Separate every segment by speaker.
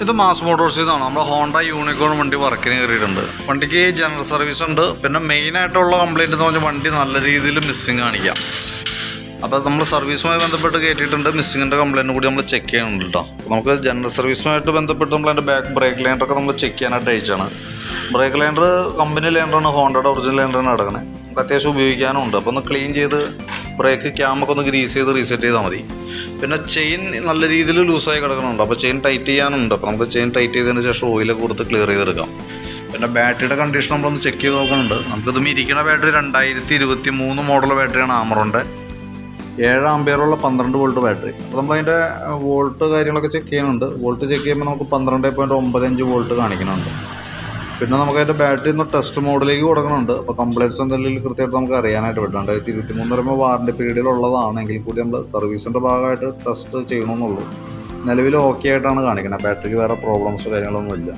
Speaker 1: ഇത് മാസ് മോട്ടോഴ്സിൽ നിന്നാണ്. നമ്മുടെ ഹോണ്ട യൂണിക്കോൺ വണ്ടി വർക്കിന് കയറിയിട്ടുണ്ട്. വണ്ടിക്ക് ജനറൽ സർവീസ് ഉണ്ട്. പിന്നെ മെയിനായിട്ടുള്ള കംപ്ലയിൻ്റ് എന്ന് പറഞ്ഞാൽ വണ്ടി നല്ല രീതിയിൽ മിസ്സിങ് കാണിക്കാം. അപ്പോൾ നമ്മൾ സർവീസുമായി ബന്ധപ്പെട്ട് കയറ്റിയിട്ടുണ്ട്. മിസ്സിങ്ങിൻ്റെ കംപ്ലയിൻറ്റ് കൂടി നമ്മൾ ചെക്ക് ചെയ്യുന്നുണ്ട് കേട്ടോ. നമുക്ക് ജനറൽ സർവീസുമായിട്ട് ബന്ധപ്പെട്ട് നമ്മൾ അതിൻ്റെ ബ്രേക്ക് ലൈനറൊക്കെ നമ്മൾ ചെക്ക് ചെയ്യാനായിട്ട് അയച്ചാണ്. ബ്രേക്ക് ലൈനർ കമ്പനി ലൈനറാണ്, ഹോണ്ടയുടെ ഒറിജിനൽ ലൈനറാണ് കിടക്കുന്നത്. നമുക്ക് അത്യാവശ്യം ഉപയോഗിക്കാനും ഉണ്ട്. അപ്പോൾ ഒന്ന് ക്ലീൻ ചെയ്ത് ബ്രേക്ക് ക്യാമൊക്കെ ഒന്ന് ഗ്രീസ് ചെയ്ത് റീസെറ്റ് ചെയ്താൽ മതി. പിന്നെ ചെയിൻ നല്ല രീതിയിൽ ലൂസായി കിടക്കുന്നുണ്ട്. അപ്പോൾ ചെയിൻ ടൈറ്റ് ചെയ്യാനുണ്ട്. അപ്പോൾ നമുക്ക് ചെയിൻ ടൈറ്റ് ചെയ്തതിന് ശേഷം ഓയിലൊക്കെ കൊടുത്ത് ക്ലിയർ ചെയ്തെടുക്കാം. പിന്നെ ബാറ്ററിയുടെ കണ്ടീഷൻ നമ്മളൊന്ന് ചെക്ക് ചെയ്ത് നോക്കുന്നുണ്ട്. നമുക്കിത് ഇരിക്കുന്ന ബാറ്ററി 2023 മോഡൽ ബാറ്ററിയാണ്. ആമറോൻ്റെ 7 ആമ്പിയറുള്ള 12 വോൾട്ട് ബാറ്ററി. അപ്പോൾ നമ്മളതിൻ്റെ വോൾട്ട് കാര്യങ്ങളൊക്കെ ചെക്ക് ചെയ്യുന്നുണ്ട്. വോൾട്ട് ചെക്ക് ചെയ്യുമ്പോൾ നമുക്ക് 12.95 വോൾട്ട് കാണിക്കുന്നുണ്ട്. പിന്നെ നമുക്ക് അതിൻ്റെ ബാറ്ററി ഒന്ന് ടെസ്റ്റ് മോഡിലേക്ക് കൊടുക്കുന്നുണ്ട്. അപ്പോൾ കംപ്ലൈൻറ്റ്സ് എന്തെങ്കിലും കൃത്യമായിട്ട് നമുക്ക് അറിയാനായിട്ട് പറ്റും. 2023 പറയുമ്പോൾ വാറണ്ടി പീരീഡിലുള്ളതാണെങ്കിൽ കൂടി നമ്മൾ സർവീസിൻ്റെ ഭാഗമായിട്ട് ടെസ്റ്റ് ചെയ്യണമെന്നുള്ളൂ. നിലവിൽ ഓക്കെ ആയിട്ടാണ് കാണിക്കുന്നത്. ബാറ്ററിക്ക് വേറെ പ്രോബ്ലംസ് കാര്യങ്ങളൊന്നും ഇല്ല.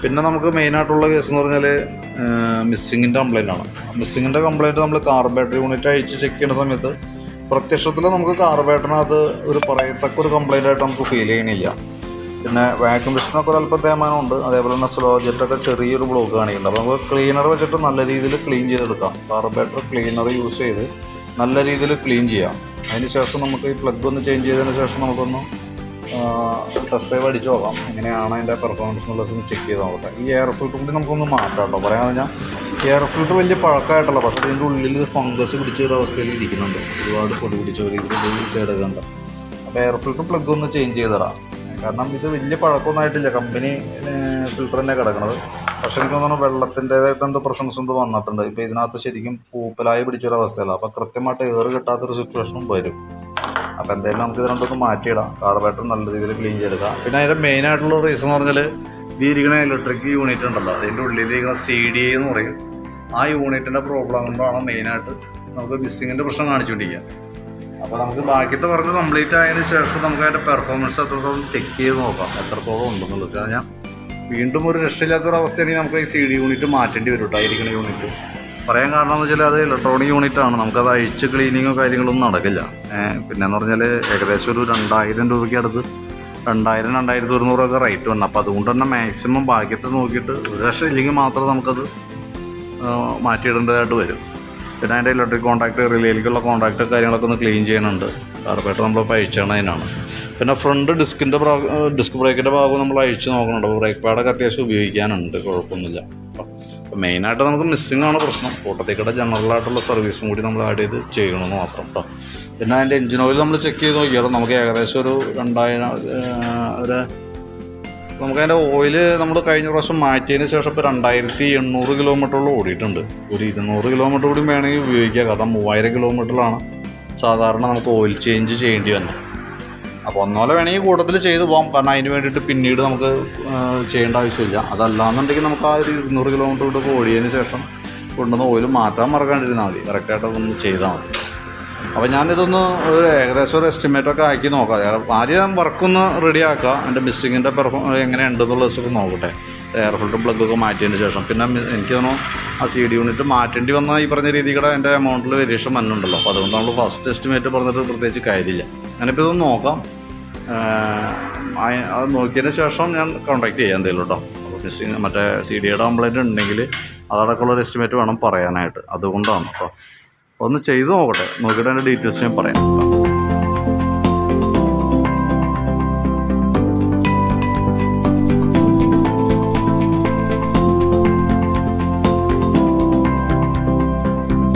Speaker 1: പിന്നെ നമുക്ക് മെയിനായിട്ടുള്ള കേസ് എന്ന് പറഞ്ഞാൽ മിസ്സിങ്ങിൻ്റെ കംപ്ലയിൻ്റ് ആണ്. മിസ്സിങ്ങിൻ്റെ കംപ്ലയിൻറ്റ് നമ്മൾ കാർബേറ്റർ യൂണിറ്റ് അഴിച്ച് ചെക്ക് ചെയ്യുന്ന സമയത്ത് പ്രത്യക്ഷത്തിൽ നമുക്ക് കാർബേറ്ററിനകത്ത് ഒരു പറയത്തക്ക ഒരു കംപ്ലയിൻ്റ് ആയിട്ട് നമുക്ക് ഫീൽ ചെയ്യണില്ല. പിന്നെ വാക്യൂം പിസ്റ്റനൊക്കെ ഒരല്പം തേമാനമുണ്ട്. അതേപോലെ തന്നെ സ്ലോ ജെറ്റൊക്കെ ചെറിയൊരു ബ്ലോക്ക് കാണിക്കുന്നുണ്ട്. അപ്പോൾ നമുക്ക് ക്ലീനർ വെച്ചിട്ട് നല്ല രീതിയിൽ ക്ലീൻ ചെയ്തെടുക്കാം. കാർബേറ്റർ ക്ലീനർ യൂസ് ചെയ്ത് നല്ല രീതിയിൽ ക്ലീൻ ചെയ്യാം. അതിന് ശേഷം നമുക്ക് ഈ പ്ലഗ് ഒന്ന് ചേഞ്ച് ചെയ്തതിന് ശേഷം നമുക്കൊന്ന് ടെസ്റ്റ് ഡ്രൈവ് അടിച്ച് നോക്കാം. എങ്ങനെയാണ് അതിൻ്റെ പെർഫോമൻസ് എന്നുള്ളത് ചെക്ക് ചെയ്ത് നോക്കട്ടെ. ഈ എയർ ഫിൽറ്റർ കൂടി നമുക്കൊന്ന് മാറ്റാം കേട്ടോ. പറയാമെന്ന് പറഞ്ഞാൽ എയർ ഫിൽറ്റർ വലിയ പഴക്കമായിട്ടല്ല, പക്ഷേ അതിൻ്റെ ഉള്ളിൽ ഫംഗസ് പിടിച്ചൊരവസ്ഥയിൽ ഇരിക്കുന്നുണ്ട്. ഒരുപാട് പൊടി പിടിച്ച ഒരു സൈഡൊക്കെ ഉണ്ട്. അപ്പോൾ എയർ ഫിൽറ്റർ പ്ലഗ് ഒന്ന് ചേഞ്ച് ചെയ്തിടാം. കാരണം ഇത് വലിയ പഴക്കമൊന്നും ആയിട്ടില്ല. കമ്പനി ഫിൽറ്റർ തന്നെ കിടക്കുന്നത്. പക്ഷേ എനിക്ക് തോന്നുന്നു വെള്ളത്തിൻ്റേതായിട്ട് എന്തോ പ്രസൻസ് എന്തോ വന്നിട്ടുണ്ട്. ഇപ്പോൾ ഇതിനകത്ത് ശരിക്കും പൂപ്പലായി പിടിച്ചൊരവസ്ഥയല്ല. അപ്പോൾ കൃത്യമായിട്ട് എയർ കിട്ടാത്തൊരു സിറ്റുവേഷനും വരും. അപ്പോൾ എന്തായാലും നമുക്ക് ഇത് രണ്ടൊന്ന് മാറ്റിയിടാം. കാർബേറ്റർ നല്ല രീതിയിൽ ക്ലീൻ ചെയ്തെടുക്കാം. പിന്നെ അതിൻ്റെ മെയിനായിട്ടുള്ള റീസൺ എന്ന് പറഞ്ഞാൽ ഈ ഇരിക്കുന്ന ഇലക്ട്രിക് യൂണിറ്റ് ഉണ്ടല്ലോ, അതിൻ്റെ ഉള്ളിലിരിക്കുന്ന CDI എന്ന് പറയും. ആ യൂണിറ്റിൻ്റെ പ്രോബ്ലം കൊണ്ടാണ് മെയിനായിട്ട് നമുക്ക് മിസ്സിങ്ങിൻ്റെ പ്രശ്നം കാണിച്ചുകൊണ്ടിരിക്കുക. അപ്പോൾ നമുക്ക് ബാക്കിയത്തെ പറഞ്ഞ് കംപ്ലീറ്റ് ആയതിനു ശേഷം നമുക്ക് അതിൻ്റെ പെർഫോമൻസ് എത്രത്തോളം ചെക്ക് ചെയ്ത് നോക്കാം, എത്രത്തോളം ഉണ്ടെന്നുള്ളത്. വെച്ചാൽ ഞാൻ വീണ്ടും ഒരു രക്ഷയില്ലാത്തൊരവസ്ഥയാണെങ്കിൽ നമുക്ക് ഈ CD യൂണിറ്റ് മാറ്റേണ്ടി വരും കേട്ടോ. ഇരിക്കുന്ന യൂണിറ്റ് പറയാൻ കാരണം എന്ന് വെച്ചാൽ അത് ഇലക്ട്രോണിക് യൂണിറ്റാണ്. നമുക്കത് അഴിച്ച് ക്ലീനിങ്ങോ കാര്യങ്ങളൊന്നും നടക്കില്ല. പിന്നെയെന്ന് പറഞ്ഞാൽ ഏകദേശം ഒരു 2000 രൂപയ്ക്ക് അടുത്ത് 2000-2100 റേറ്റ് വന്നു. അപ്പോൾ അതുകൊണ്ട് തന്നെ മാക്സിമം ബാക്കിയത്തെ നോക്കിയിട്ട് ഒരു രക്ഷ ഇല്ലെങ്കിൽ മാത്രമേ നമുക്കത് മാറ്റിയിടേണ്ടതായിട്ട് വരും. പിന്നെ അതിൻ്റെ ഇലക്ട്രിക് കോൺടാക്ട്, റിലേയിലേക്കുള്ള കോൺടാക്ട് കാര്യങ്ങളൊക്കെ ഒന്ന് ക്ലീൻ ചെയ്യുന്നുണ്ട്. കാർബേറ്റർ നമ്മളിപ്പോൾ അഴിച്ചാണ് അതിനാണ്. പിന്നെ ഫ്രണ്ട് ഡിസ്ക് ബ്രേക്കിൻ്റെ ഭാഗം നമ്മൾ അഴിച്ച് നോക്കുന്നുണ്ട്. അപ്പോൾ ബ്രേക്ക് പാഡൊക്കെ അത്യാവശ്യം ഉപയോഗിക്കാനുണ്ട്, കുഴപ്പമൊന്നുമില്ല. അപ്പോൾ മെയിനായിട്ട് നമുക്ക് മിസ്സിങ്ങാണ് പ്രശ്നം. കൂട്ടത്തേക്കിടെ ജനറലായിട്ടുള്ള സർവീസും കൂടി നമ്മൾ ആഡ് ചെയ്ത് ചെയ്യണമെന്ന് മാത്രം കേട്ടോ. പിന്നെ അതിൻ്റെ എഞ്ചിൻ ഓയിൽ നമ്മൾ ചെക്ക് ചെയ്ത് നോക്കിയാൽ നമുക്ക് ഏകദേശം ഒരു 2000 നമുക്കതിൻ്റെ ഓയിൽ നമ്മൾ കഴിഞ്ഞ പ്രാവശ്യം മാറ്റിയതിന് ശേഷം ഇപ്പോൾ 2800 കിലോമീറ്ററോളം ഓടിയിട്ടുണ്ട്. ഒരു 200 കിലോമീറ്റർ കൂടി വേണമെങ്കിൽ ഉപയോഗിക്കാം. കാരണം 3000 കിലോമീറ്ററിലാണ് സാധാരണ നമുക്ക് ഓയിൽ ചേഞ്ച് ചെയ്യേണ്ടി വന്നത്. അപ്പോൾ ഒന്നോലെ വേണമെങ്കിൽ കൂടുതൽ ചെയ്ത് പോകാം. കാരണം അതിന് വേണ്ടിയിട്ട് പിന്നീട് നമുക്ക് ചെയ്യേണ്ട ആവശ്യമില്ല. അതല്ലാന്നുണ്ടെങ്കിൽ നമുക്ക് ആ ഒരു 200 കിലോമീറ്റർ കൂടെ ഓടിയതിന് ശേഷം കൊണ്ടുവന്ന് ഓയിൽ മാറ്റാൻ മറക്കാണ്ടിരുന്നാൽ മതി. കറക്റ്റായിട്ടൊന്ന് ചെയ്താൽ മതി. അപ്പോൾ ഞാനിതൊന്ന് ഒരു ഏകദേശം ഒരു എസ്റ്റിമേറ്റൊക്കെ ആക്കി നോക്കാം. ആദ്യം വർക്കൊന്ന് റെഡി ആക്കാം. എൻ്റെ മിസ്സിങ്ങിൻ്റെ എങ്ങനെയുണ്ടെന്നുള്ള ദിവസമൊക്കെ നോക്കട്ടെ. എയർ ഫിൽറ്റർ പ്ലഗൊക്കെ മാറ്റിയതിന് ശേഷം പിന്നെ എനിക്ക് തോന്നുന്നു ആ CD യൂണിറ്റ് മാറ്റേണ്ടി വന്ന ഈ പറഞ്ഞ രീതിയുടെ എൻ്റെ എമൗണ്ടിൽ വേരിയേഷൻ വന്നിട്ടുണ്ടല്ലോ. അപ്പോൾ അതുകൊണ്ട് നമ്മൾ ഫസ്റ്റ് എസ്റ്റിമേറ്റ് പറഞ്ഞിട്ട് പ്രത്യേകിച്ച് കാര്യമില്ല. ഞാനിപ്പോൾ ഇതൊന്ന് നോക്കാം. അത് നോക്കിയതിന് ശേഷം ഞാൻ കോൺടാക്ട് ചെയ്യാം എന്തെങ്കിലും കേട്ടോ. അപ്പോൾ മിസ്സിങ് മറ്റേ CDയുടെ കംപ്ലയിൻറ്റ് ഉണ്ടെങ്കിൽ അതടക്കമുള്ളൊരു എസ്റ്റിമേറ്റ് വേണം പറയാനായിട്ട്. അതുകൊണ്ടാണ് കേട്ടോ. ഒന്ന് ചെയ്ത് നോക്കട്ടെ. നോക്കിയിട്ട് അതിൻ്റെ ഡീറ്റെയിൽസ് ഞാൻ പറയാം.